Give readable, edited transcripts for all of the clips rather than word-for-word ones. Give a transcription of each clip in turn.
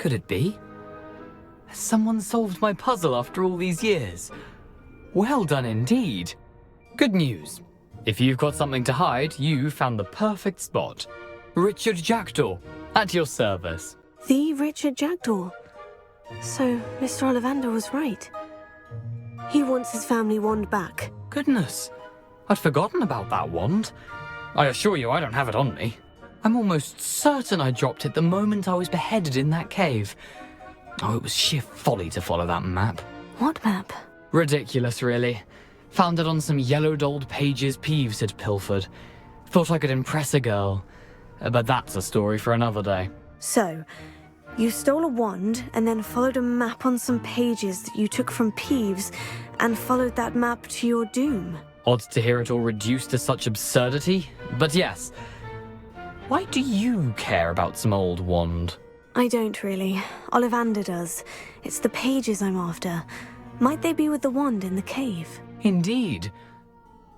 Could it be? Has someone solved my puzzle after all these years? Well done indeed. Good news. If you've got something to hide, you found the perfect spot. Richard Jackdaw, at your service. The Richard Jackdaw. So, Mr. Ollivander was right. He wants his family wand back. Goodness, I'd forgotten about that wand. I assure you I don't have it on me. I'm almost certain I dropped it the moment I was beheaded in that cave. Oh, it was sheer folly to follow that map. What map? Ridiculous, really. Found it on some yellowed old pages Peeves had pilfered. Thought I could impress a girl. But that's a story for another day. So, you stole a wand and then followed a map on some pages that you took from Peeves and followed that map to your doom. Odd to hear it all reduced to such absurdity, but yes. Why do you care about some old wand? I don't really. Ollivander does. It's the pages I'm after. Might they be with the wand in the cave? Indeed.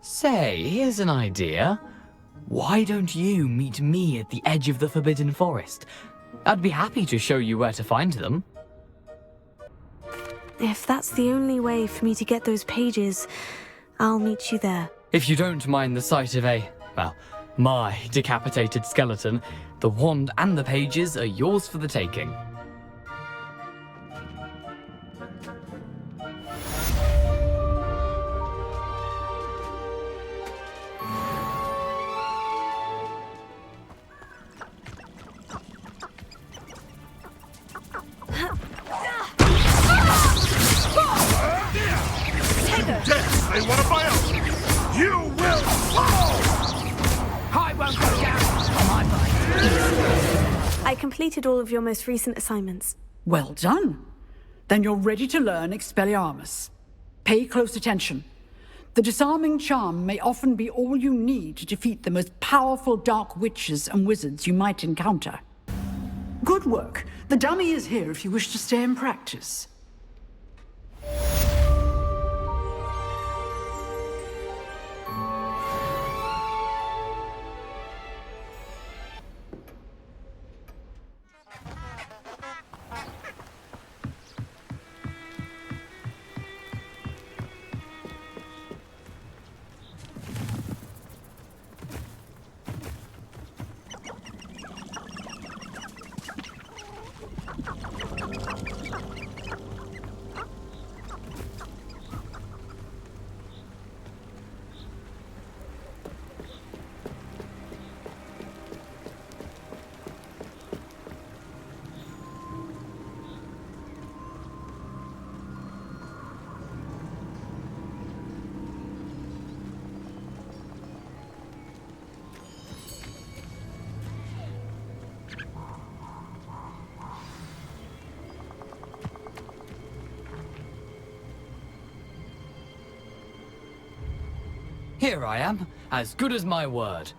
Say, here's an idea. Why don't you meet me at the edge of the Forbidden Forest? I'd be happy to show you where to find them. If that's the only way for me to get those pages, I'll meet you there. If you don't mind the sight of my decapitated skeleton, the wand and the pages are yours for the taking. They want to fire! You will fall! I won't go down on my bike. I completed all of your most recent assignments. Well done. Then you're ready to learn Expelliarmus. Pay close attention. The disarming charm may often be all you need to defeat the most powerful dark witches and wizards you might encounter. Good work. The dummy is here if you wish to stay and practice. Here I am, as good as my word.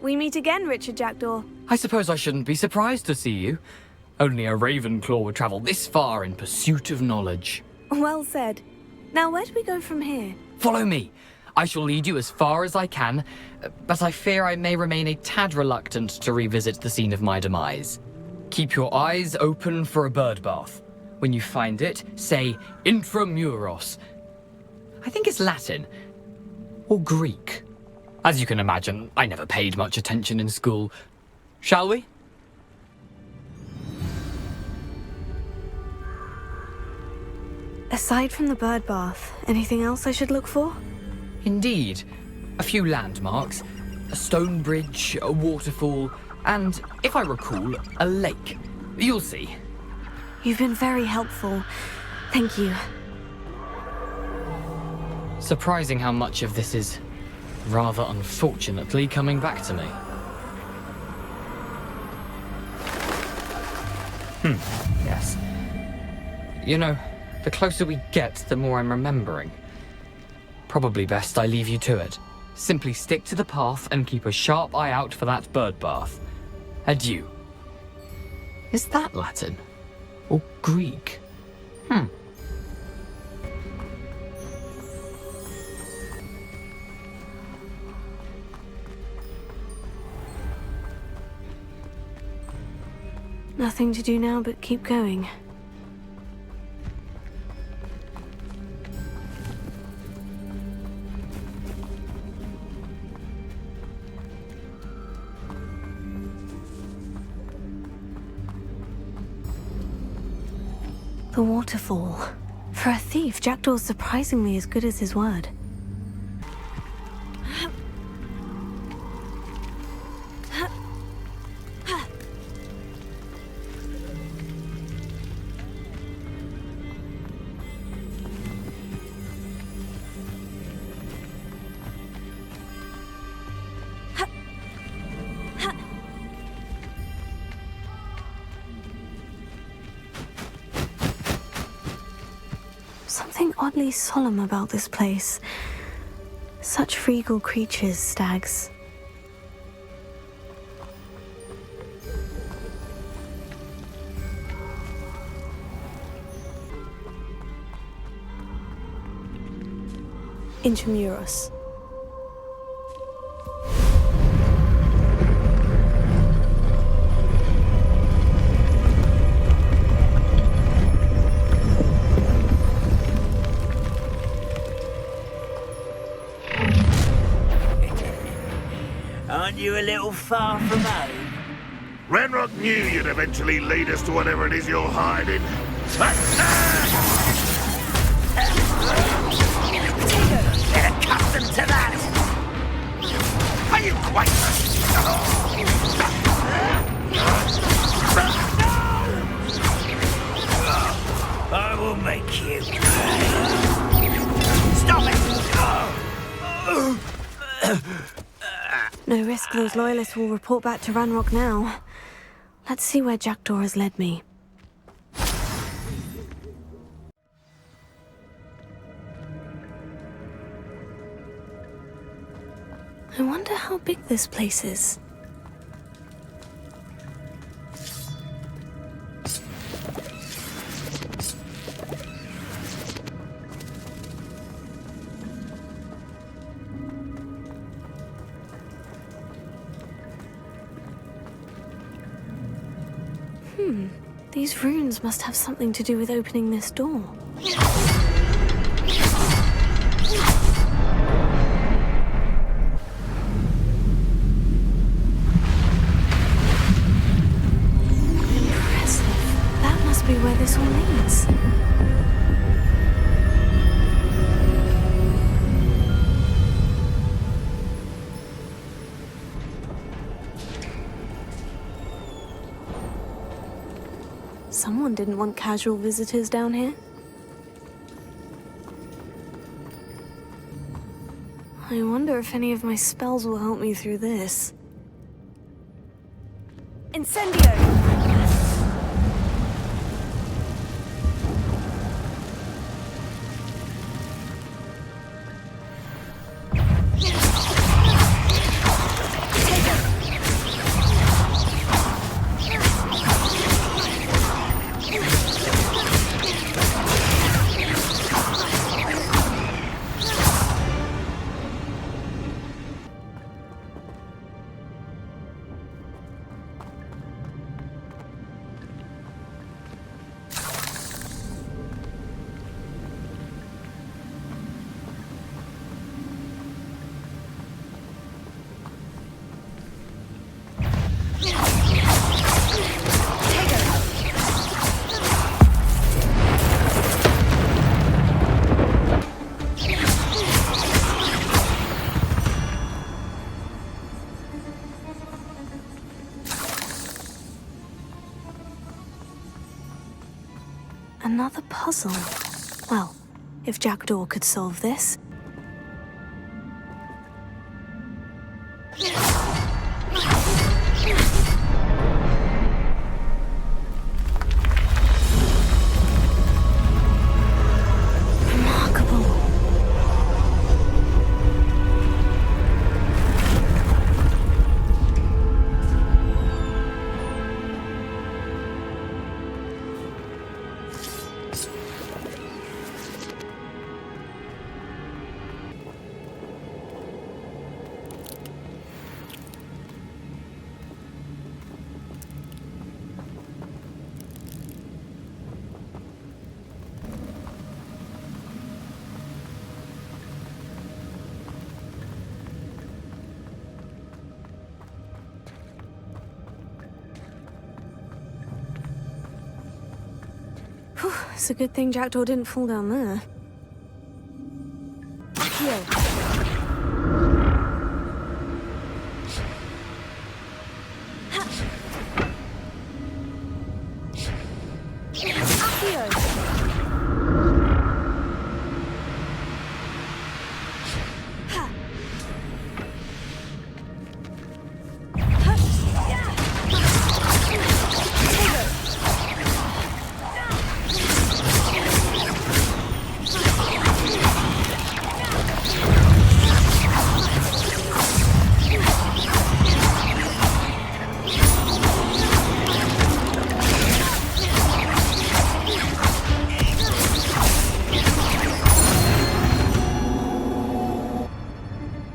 We meet again, Richard Jackdaw. I suppose I shouldn't be surprised to see you. Only a Ravenclaw would travel this far in pursuit of knowledge. Well said. Now, where do we go from here? Follow me. I shall lead you as far as I can, but I fear I may remain a tad reluctant to revisit the scene of my demise. Keep your eyes open for a bird bath. When you find it, say intramuros. I think it's Latin. Or Greek. As you can imagine, I never paid much attention in school. Shall we? Aside from the bird bath, anything else I should look for? Indeed. A few landmarks, a stone bridge, a waterfall, and, if I recall, a lake. You'll see. You've been very helpful. Thank you. Surprising how much of this is, rather unfortunately, coming back to me. Yes. You know, the closer we get, the more I'm remembering. Probably best I leave you to it. Simply stick to the path and keep a sharp eye out for that bird bath. Adieu. Is that Latin? Or Greek? Nothing to do now but keep going. The waterfall. For a thief, Jackdaw's surprisingly as good as his word. Something oddly solemn about this place. Such regal creatures, stags. Intramuros. Aren't you a little far from home? Ranrock knew you'd eventually lead us to whatever it is you're hiding. Get accustomed to that! Are you quite... I will make you pay. Stop it! No risk those loyalists will report back to Ranrock now. Let's see where Jackdaw has led me. I wonder how big this place is. These runes must have something to do with opening this door. Impressive. That must be where this all leads. Someone didn't want casual visitors down here. I wonder if any of my spells will help me through this. Incendio! Another puzzle. Well, if Jackdaw could solve this. Remarkable. It's a good thing Jackdaw didn't fall down there. Accio.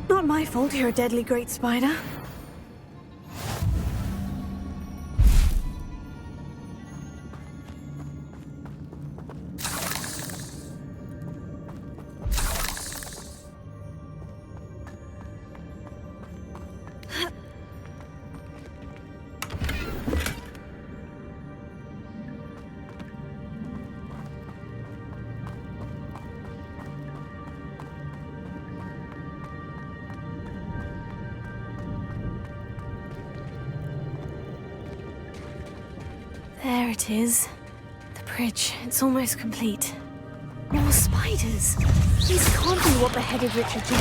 Not my fault you're a deadly great spider. There it is. The bridge. It's almost complete. More spiders. These can't be what beheaded Richard did.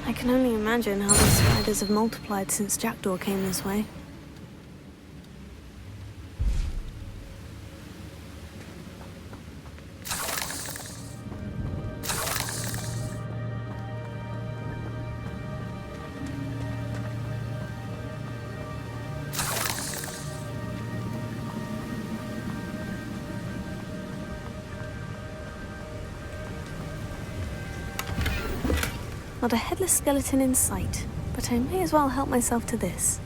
I can only imagine how these spiders have multiplied since Jackdaw came this way. Not a headless skeleton in sight, but I may as well help myself to this.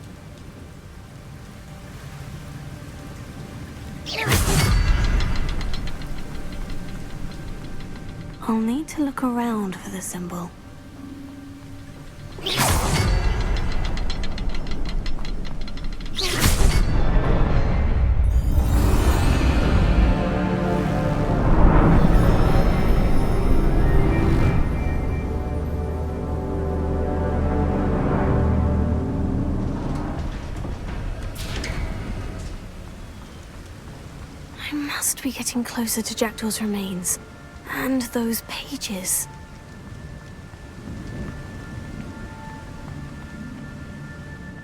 I'll need to look around for the symbol. I must be getting closer to Jackdaw's remains. And those pages.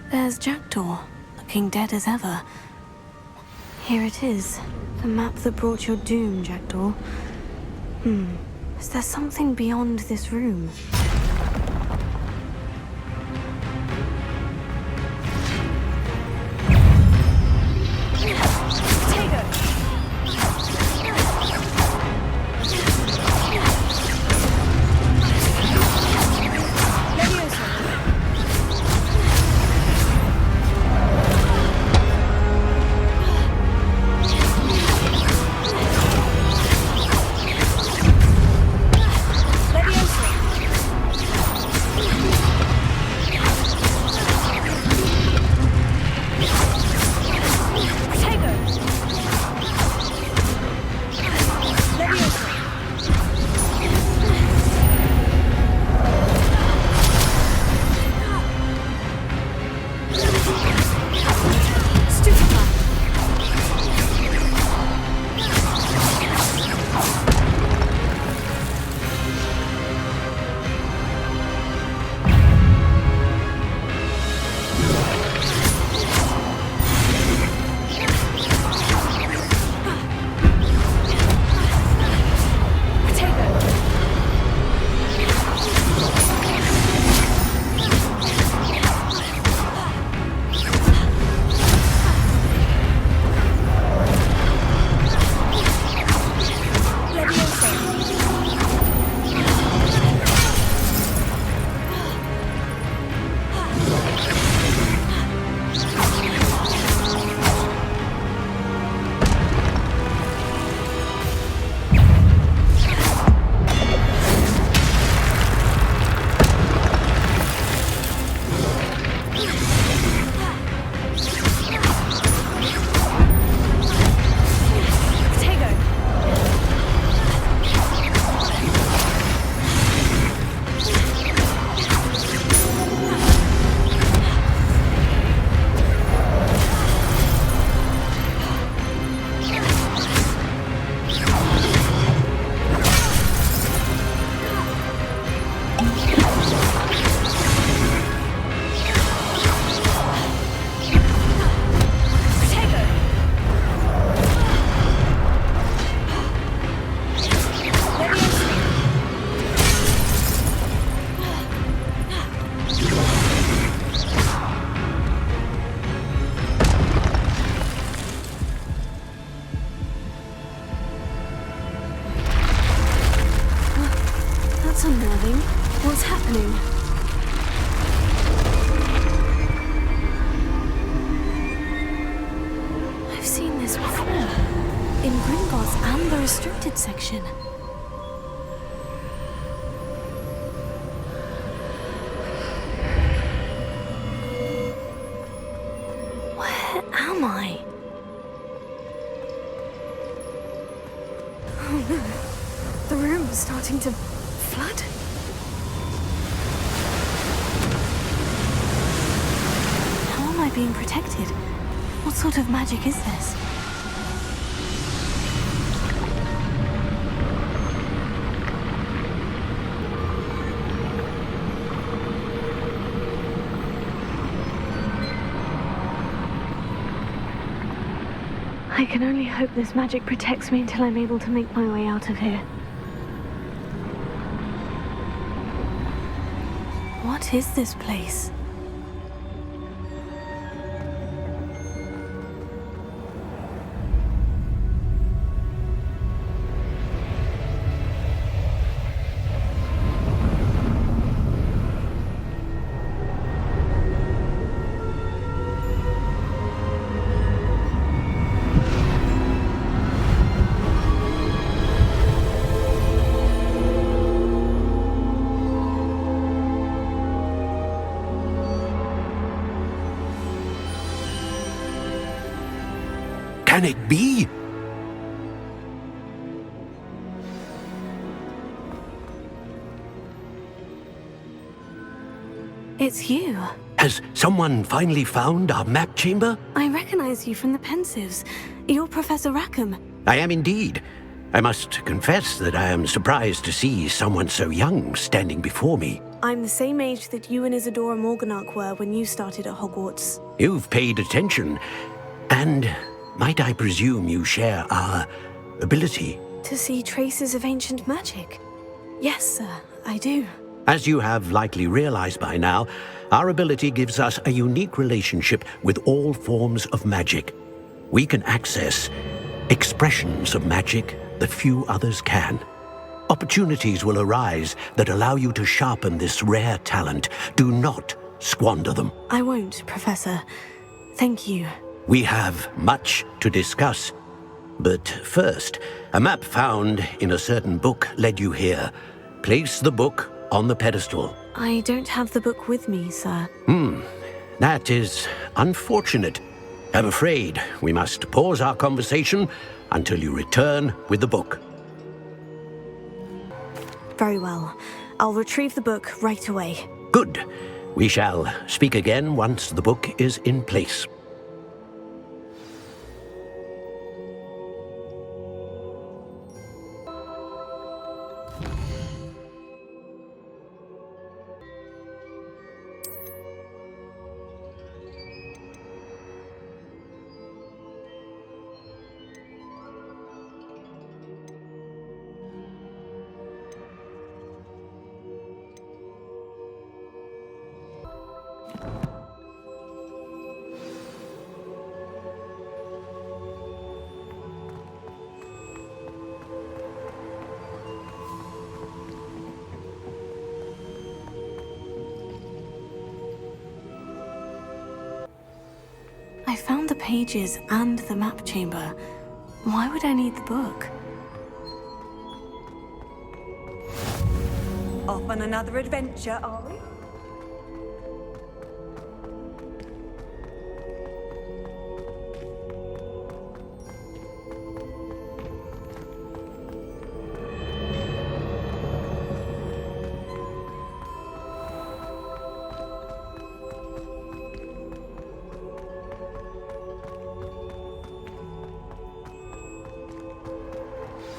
There's Jackdaw, looking dead as ever. Here it is, the map that brought your doom, Jackdaw. Is there something beyond this room? unnerving. What's happening? I've seen this before. In Gringotts and the restricted section. Where am I? Oh no. The room's starting to flood. How am I being protected? What sort of magic is this? I can only hope this magic protects me until I'm able to make my way out of here. What is this place? Can it be? It's you. Has someone finally found our map chamber? I recognize you from the Pensives. You're Professor Rackham. I am indeed. I must confess that I am surprised to see someone so young standing before me. I'm the same age that you and Isadora Morganach were when you started at Hogwarts. You've paid attention, and might I presume you share our ability? To see traces of ancient magic? Yes, sir, I do. As you have likely realized by now, our ability gives us a unique relationship with all forms of magic. We can access expressions of magic that few others can. Opportunities will arise that allow you to sharpen this rare talent. Do not squander them. I won't, Professor. Thank you. We have much to discuss. But first, a map found in a certain book led you here. Place the book on the pedestal. I don't have the book with me, sir. That is unfortunate. I'm afraid we must pause our conversation until you return with the book. Very well. I'll retrieve the book right away. Good. We shall speak again once the book is in place. I found the pages and the map chamber. Why would I need the book? Off on another adventure, are we?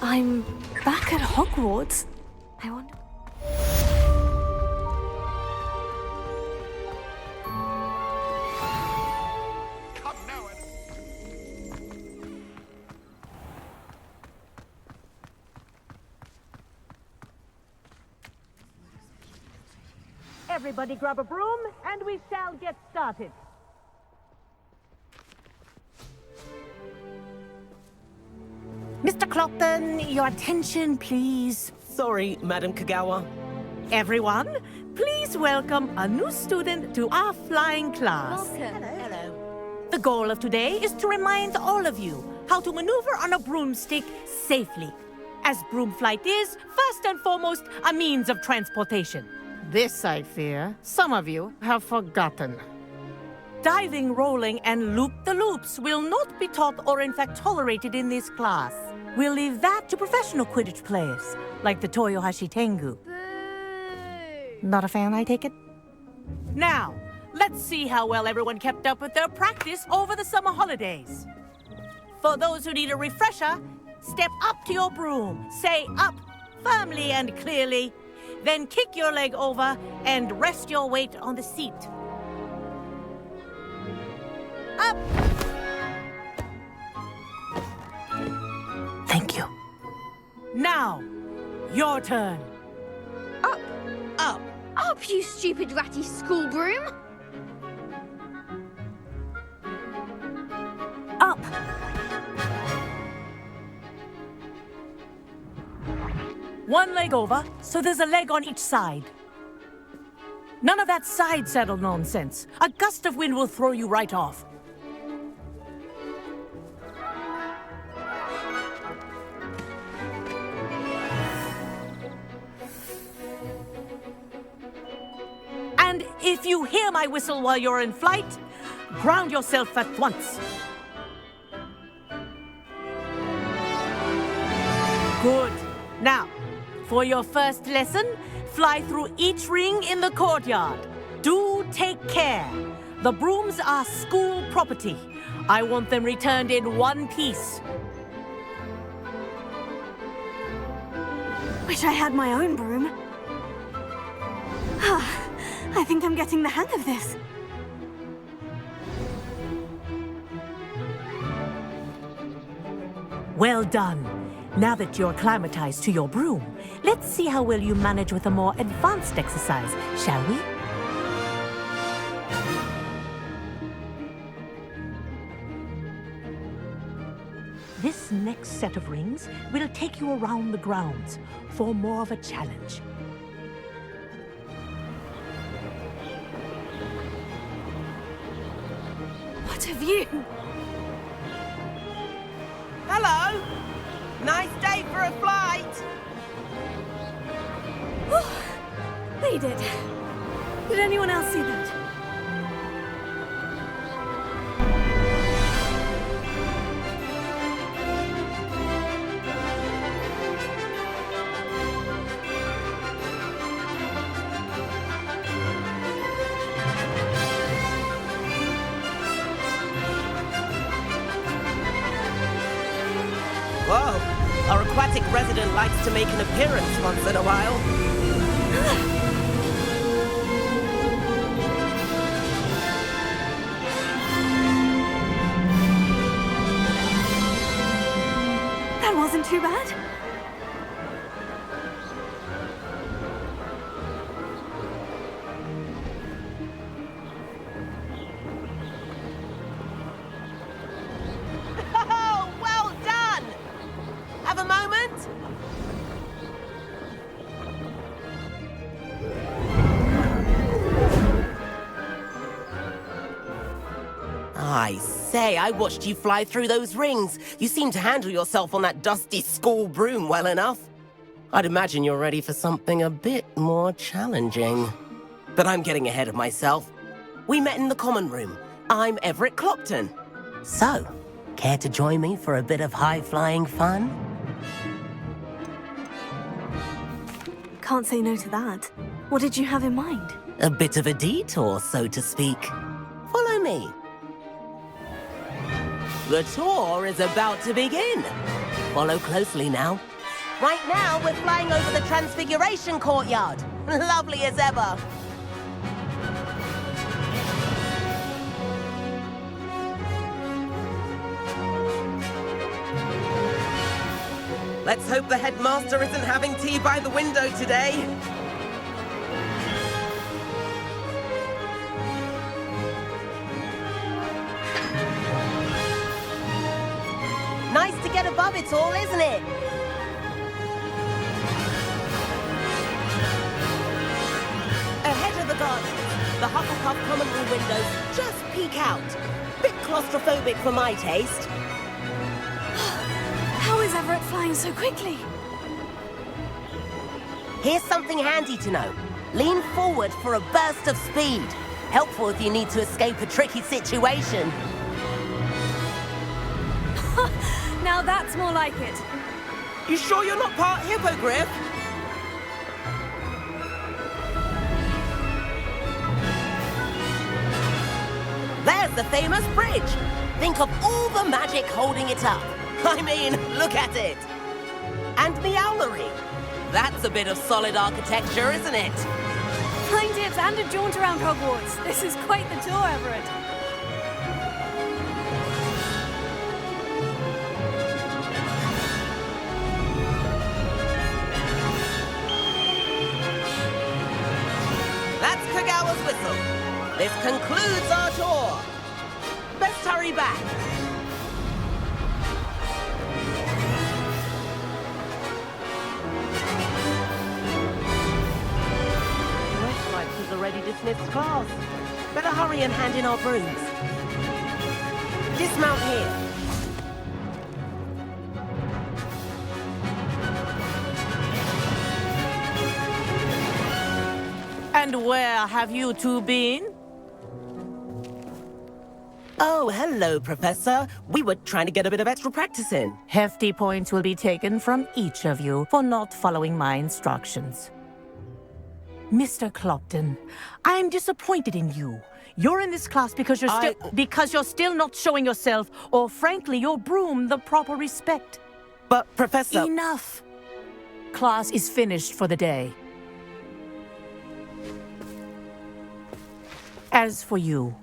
I'm back at Hogwarts. I wonder... Come now, Everybody grab a broom, and we shall get started. Mr. Clopton, your attention, please. Sorry, Madam Kagawa. Everyone, please welcome a new student to our flying class. Hello. The goal of today is to remind all of you how to maneuver on a broomstick safely, as broom flight is, first and foremost, a means of transportation. This, I fear, some of you have forgotten. Diving, rolling, and loop-the-loops will not be taught or in fact tolerated in this class. We'll leave that to professional Quidditch players, like the Toyohashi Tengu. Not a fan, I take it? Now, let's see how well everyone kept up with their practice over the summer holidays. For those who need a refresher, step up to your broom, say up firmly and clearly, then kick your leg over and rest your weight on the seat. Up! Thank you. Now, your turn. Up! Up. Up, you stupid ratty school broom! Up! One leg over, so there's a leg on each side. None of that side saddle nonsense. A gust of wind will throw you right off. And if you hear my whistle while you're in flight, ground yourself at once. Good. Now, for your first lesson, fly through each ring in the courtyard. Do take care. The brooms are school property. I want them returned in one piece. Wish I had my own broom. I think I'm getting the hang of this. Well done. Now that you're acclimatized to your broom, let's see how well you manage with a more advanced exercise, shall we? This next set of rings will take you around the grounds for more of a challenge. What have you? Hello. Nice day for a flight. They did. Did anyone else see that? Whoa. Our aquatic resident likes to make an appearance once in a while. That wasn't too bad. Oh, well done! Have a moment? I say, I watched you fly through those rings. You seem to handle yourself on that dusty school broom well enough. I'd imagine you're ready for something a bit more challenging. But I'm getting ahead of myself. We met in the common room. I'm Everett Clopton. So, care to join me for a bit of high-flying fun? Can't say no to that. What did you have in mind? A bit of a detour, so to speak. Follow me. The tour is about to begin. Follow closely now. Right now, we're flying over the Transfiguration Courtyard. Lovely as ever. Let's hope the headmaster isn't having tea by the window today. Nice to get above it all, isn't it? windows, just peek out. Bit claustrophobic for my taste. How is Everett flying so quickly? Here's something handy to know. Lean forward for a burst of speed. Helpful if you need to escape a tricky situation. Now that's more like it. You sure you're not part hippogriff? There's the famous bridge. Think of all the magic holding it up. I mean, look at it. And the owlery. That's a bit of solid architecture, isn't it? Flying dips and a jaunt around Hogwarts. This is quite the tour, Everett. That's Kagawa's whistle. This concludes our tour. Best hurry back. Looks like he's already dismissed class. Better hurry and hand in our brooms. Dismount here. And where have you two been? Oh, hello, Professor. We were trying to get a bit of extra practice in. Hefty points will be taken from each of you for not following my instructions. Mr. Clopton, I'm disappointed in you. You're in this class because you're still not showing yourself, or frankly, your broom the proper respect. But, Professor... Enough. Class is finished for the day. As for you,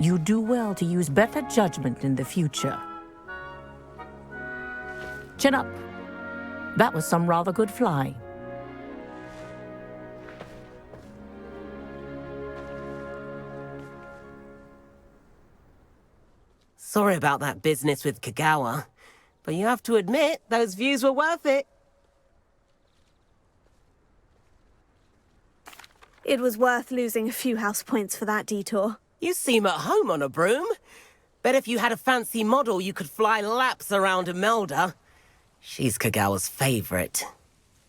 you do well to use better judgment in the future. Chin up. That was some rather good flying. Sorry about that business with Kagawa, but you have to admit, those views were worth it. It was worth losing a few house points for that detour. You seem at home on a broom. Bet if you had a fancy model, you could fly laps around Imelda. She's Kagawa's favorite.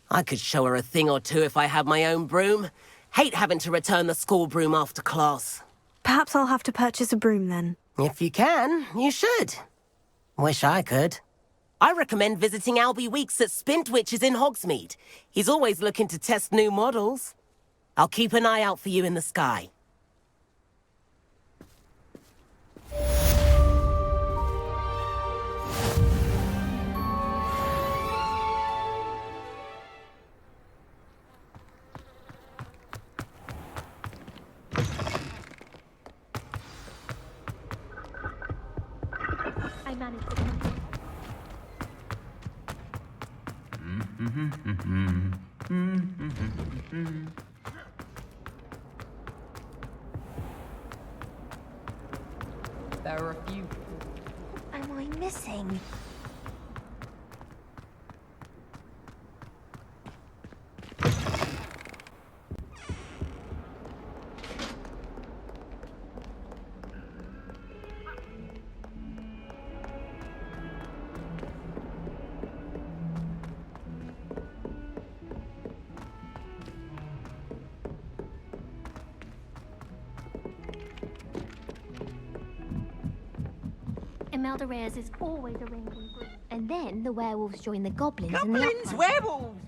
I could show her a thing or two if I had my own broom. Hate having to return the school broom after class. Perhaps I'll have to purchase a broom then. If you can, you should. Wish I could. I recommend visiting Albie Weeks at Spintwitches in Hogsmeade. He's always looking to test new models. I'll keep an eye out for you in the sky. I managed it. There are a few. Am I missing? Imelda Reyes is always arranging groups. And then the werewolves join the goblins and the Goblins, werewolves,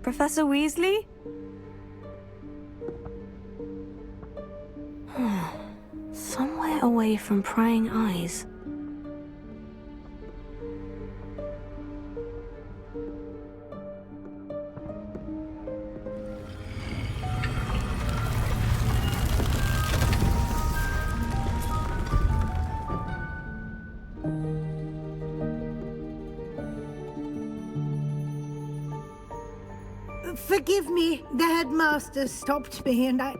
Professor Weasley? Somewhere away from prying eyes. Forgive me, the headmaster stopped me and I...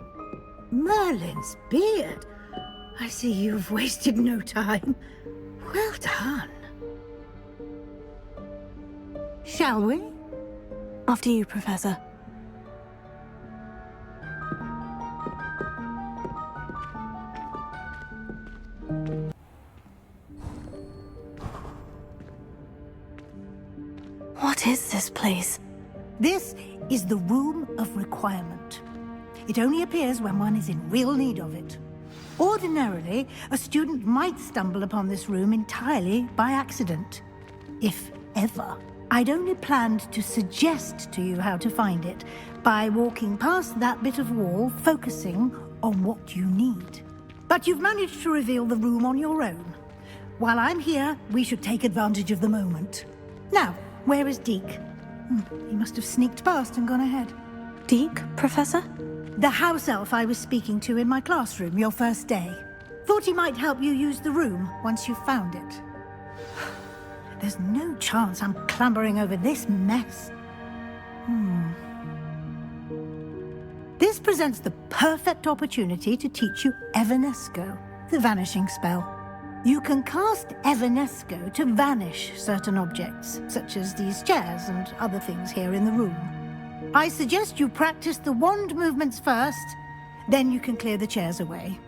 Merlin's beard. I see you've wasted no time. Well done. Shall we? After you, Professor. What is this place? This is the Room of Requirement. It only appears when one is in real need of it. Ordinarily, a student might stumble upon this room entirely by accident. If ever. I'd only planned to suggest to you how to find it by walking past that bit of wall, focusing on what you need. But you've managed to reveal the room on your own. While I'm here, we should take advantage of the moment. Now, where is Deke? He must have sneaked past and gone ahead. Deke, Professor? The house elf I was speaking to in my classroom your first day. Thought he might help you use the room once you found it. There's no chance I'm clambering over this mess. This presents the perfect opportunity to teach you Evanesco, the vanishing spell. You can cast Evanesco to vanish certain objects, such as these chairs and other things here in the room. I suggest you practice the wand movements first, then you can clear the chairs away.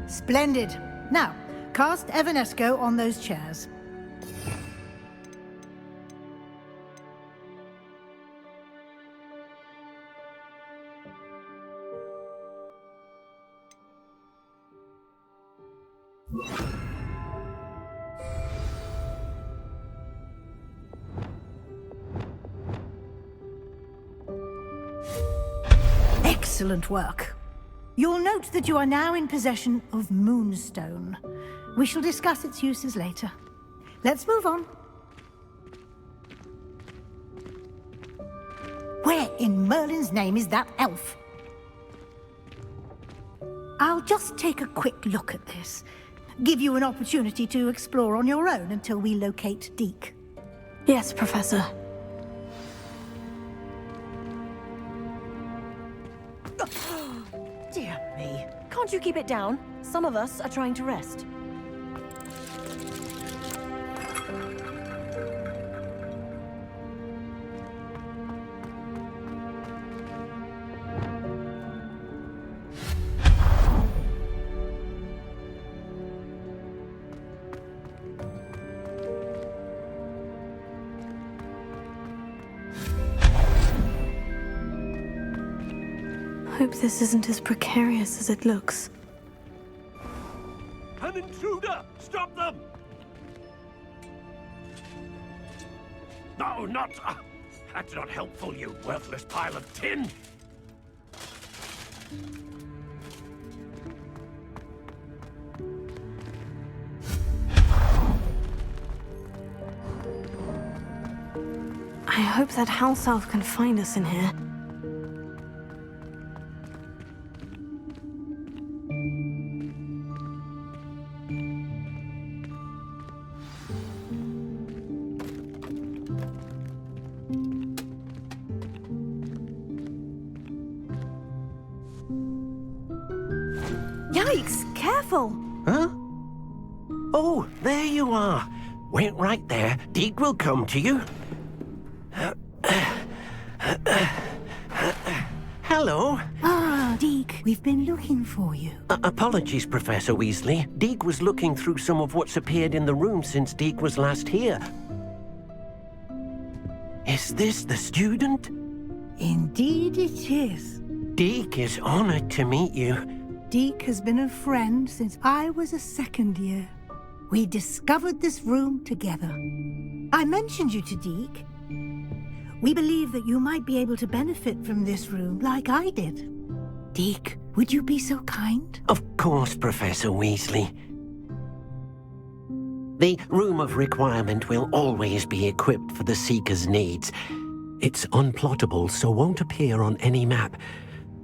Splendid. Now, cast Evanesco on those chairs. Excellent work. You'll note that you are now in possession of Moonstone. We shall discuss its uses later. Let's move on. Where in Merlin's name is that elf? I'll just take a quick look at this. Give you an opportunity to explore on your own until we locate Deke. Yes, Professor. Dear me. Can't you keep it down? Some of us are trying to rest. Hope this isn't as precarious as it looks. An intruder! Stop them! No, not... that's not helpful, you worthless pile of tin! I hope that house elf can find us in here. Yikes! Careful! Huh? Oh, there you are. Wait right there. Deke will come to you. Hello. Ah, Deke, we've been looking for you. Apologies, Professor Weasley. Deke was looking through some of what's appeared in the room since Deke was last here. Is this the student? Indeed it is. Deke is honored to meet you. Deke has been a friend since I was a second year. We discovered this room together. I mentioned you to Deke. We believe that you might be able to benefit from this room like I did. Deke, would you be so kind? Of course, Professor Weasley. The Room of Requirement will always be equipped for the Seeker's needs. It's unplottable, so won't appear on any map.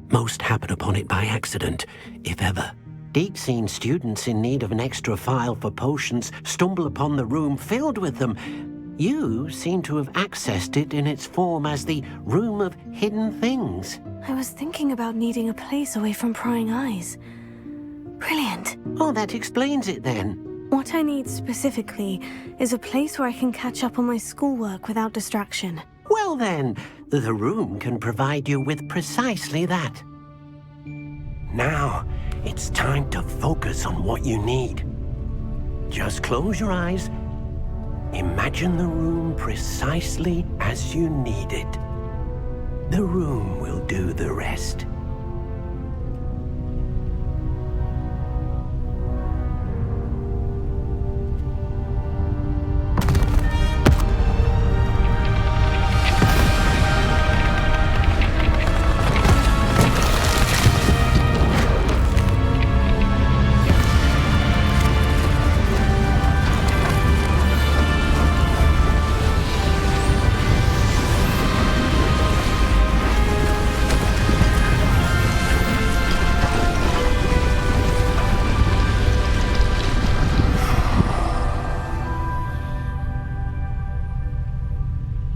Most happen upon it by accident, if ever. Deke's seen students in need of an extra file for potions stumble upon the room filled with them, You seem to have accessed it in its form as the Room of Hidden Things. I was thinking about needing a place away from prying eyes. Brilliant. Oh, that explains it then. What I need specifically is a place where I can catch up on my schoolwork without distraction. Well then, the room can provide you with precisely that. Now, it's time to focus on what you need. Just close your eyes. Imagine the room precisely as you need it. The room will do the rest.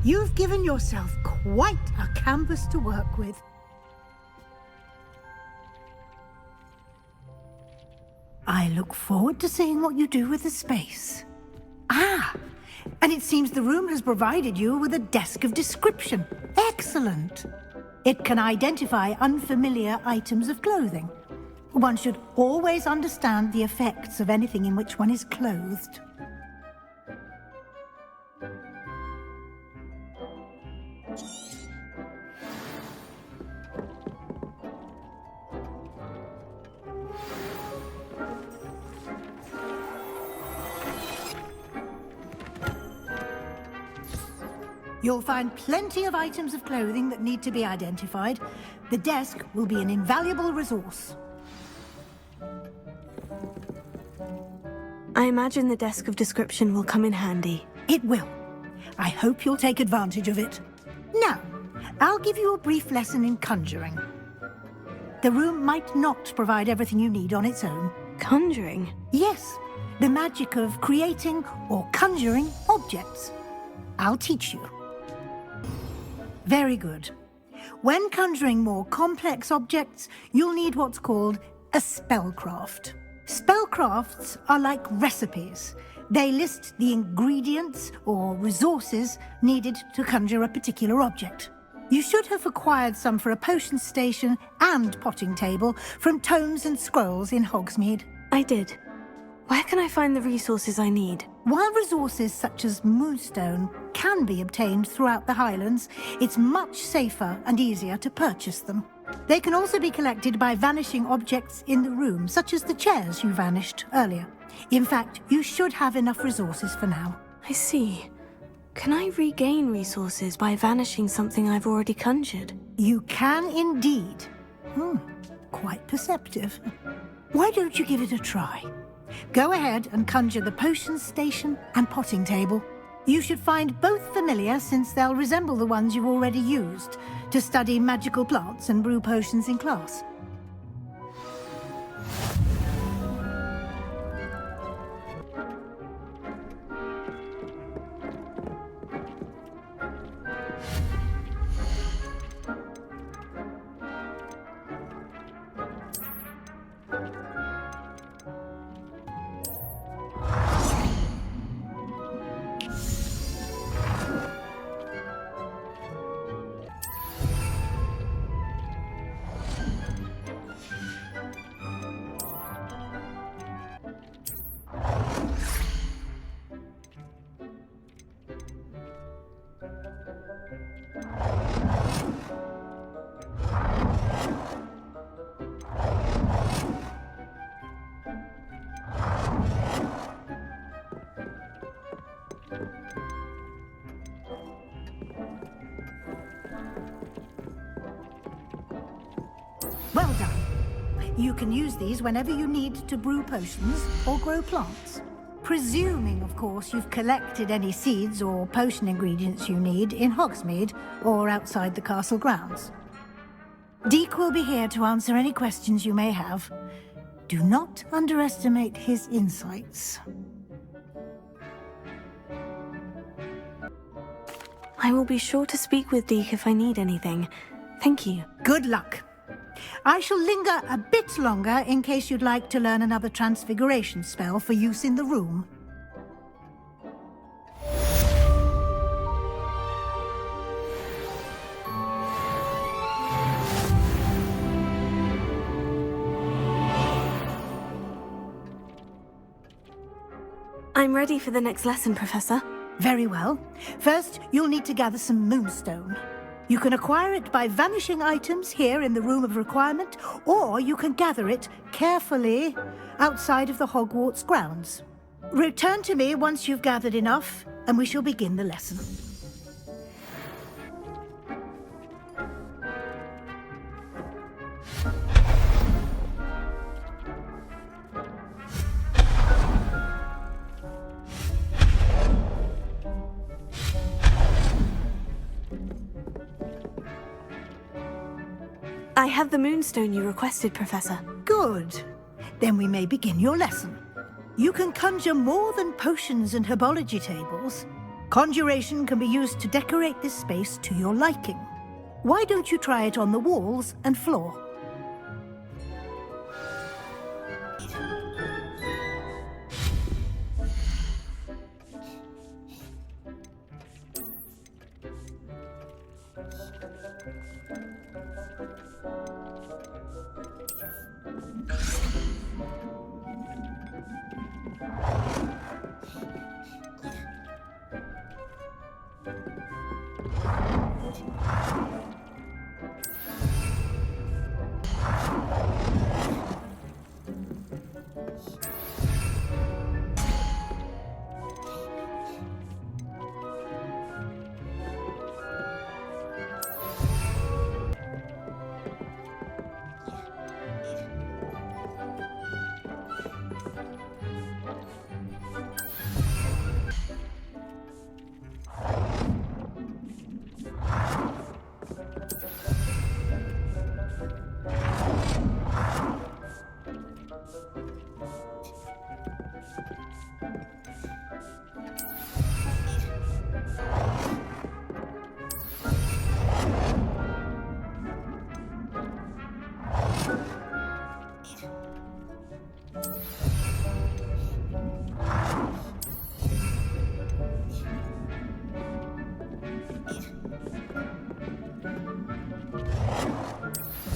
You've given yourself quite a canvas to work with. I look forward to seeing what you do with the space. Ah, and it seems the room has provided you with a desk of description. Excellent. It can identify unfamiliar items of clothing. One should always understand the effects of anything in which one is clothed. You'll find plenty of items of clothing that need to be identified. The desk will be an invaluable resource. I imagine the desk of description will come in handy. It will. I hope you'll take advantage of it. Now, I'll give you a brief lesson in conjuring. The room might not provide everything you need on its own. Conjuring? Yes, the magic of creating or conjuring objects. I'll teach you. Very good. When conjuring more complex objects, you'll need what's called a spellcraft. Spellcrafts are like recipes. They list the ingredients or resources needed to conjure a particular object. You should have acquired some for a potion station and potting table from tomes and scrolls in Hogsmeade. I did. Where can I find the resources I need? While resources such as moonstone can be obtained throughout the Highlands, it's much safer and easier to purchase them. They can also be collected by vanishing objects in the room, such as the chairs you vanished earlier. In fact, you should have enough resources for now. I see. Can I regain resources by vanishing something I've already conjured? You can indeed. Quite perceptive. Why don't you give it a try? Go ahead and conjure the potion station and potting table. You should find both familiar, since they'll resemble the ones you've already used to study magical plants and brew potions in class. Well done. You can use these whenever you need to brew potions or grow plants. Presuming, of course, you've collected any seeds or potion ingredients you need in Hogsmeade or outside the castle grounds. Deek will be here to answer any questions you may have. Do not underestimate his insights. I will be sure to speak with Deke if I need anything. Thank you. Good luck. I shall linger a bit longer in case you'd like to learn another transfiguration spell for use in the room. I'm ready for the next lesson, Professor. Very well. First, you'll need to gather some moonstone. You can acquire it by vanishing items here in the Room of Requirement, or you can gather it carefully outside of the Hogwarts grounds. Return to me once you've gathered enough, and we shall begin the lesson. I have the moonstone you requested, Professor. Good. Then we may begin your lesson. You can conjure more than potions and herbology tables. Conjuration can be used to decorate this space to your liking. Why don't you try it on the walls and floor?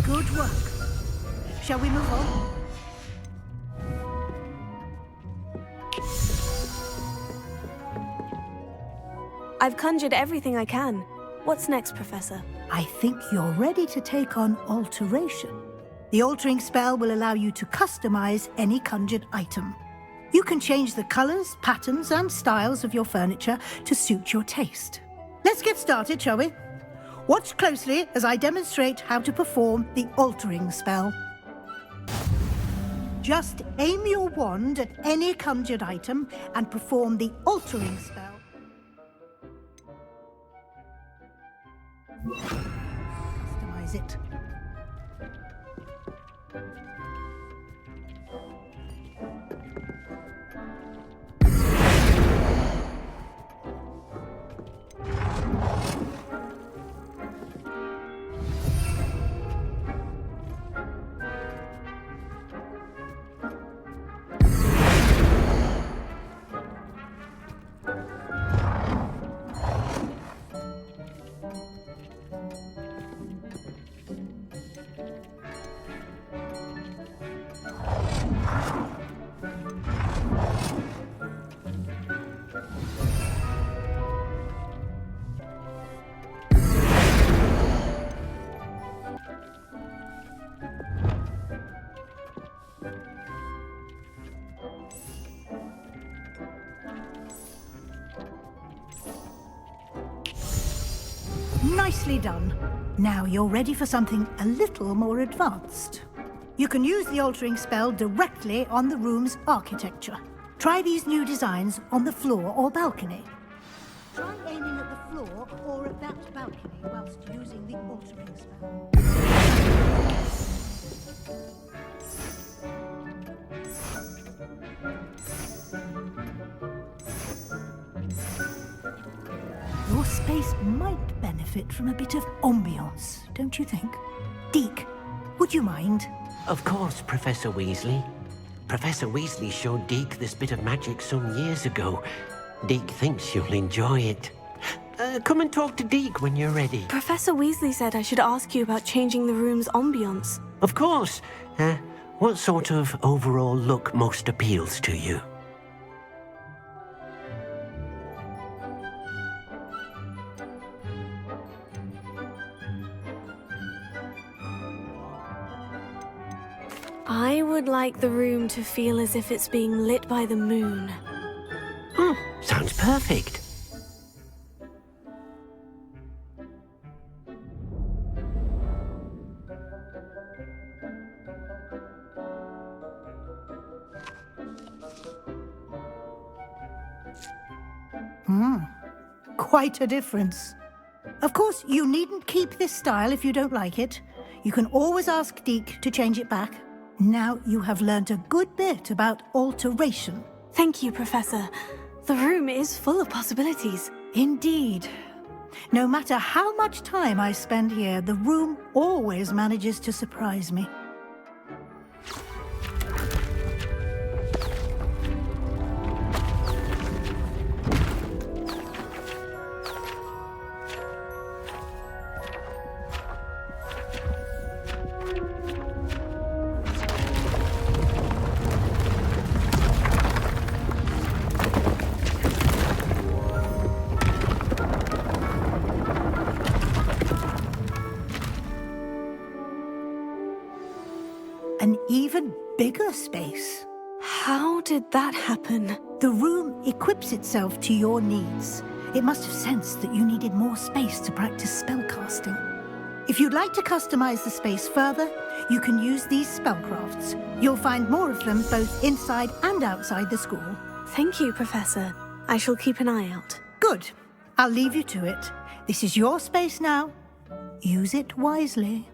Good work. Shall we move on? I've conjured everything I can. What's next, Professor? I think you're ready to take on alteration. The altering spell will allow you to customize any conjured item. You can change the colors, patterns, and styles of your furniture to suit your taste. Let's get started, shall we? Watch closely as I demonstrate how to perform the altering spell. Just aim your wand at any conjured item and perform the altering spell. Customize it. Nicely done. Now you're ready for something a little more advanced. You can use the altering spell directly on the room's architecture. Try these new designs on the floor or balcony. Try aiming at the floor or at that balcony whilst using the altering spell. Your space might benefit from a bit of ambiance, don't you think? Deke, would you mind? Of course, Professor Weasley. Professor Weasley showed Deke this bit of magic some years ago. Deke thinks you'll enjoy it. Come and talk to Deke when you're ready. Professor Weasley said I should ask you about changing the room's ambiance. Of course. What sort of overall look most appeals to you? I would like the room to feel as if it's being lit by the moon. Sounds perfect. Quite a difference. Of course, you needn't keep this style if you don't like it. You can always ask Deke to change it back. Now you have learned a good bit about alteration. Thank you, Professor. The room is full of possibilities. Indeed. No matter how much time I spend here, the room always manages to surprise me. An even bigger space. How did that happen? The room equips itself to your needs. It must have sensed that you needed more space to practice spellcasting. If you'd like to customize the space further, you can use these spellcrafts. You'll find more of them both inside and outside the school. Thank you, Professor. I shall keep an eye out. Good. I'll leave you to it. This is your space now. Use it wisely.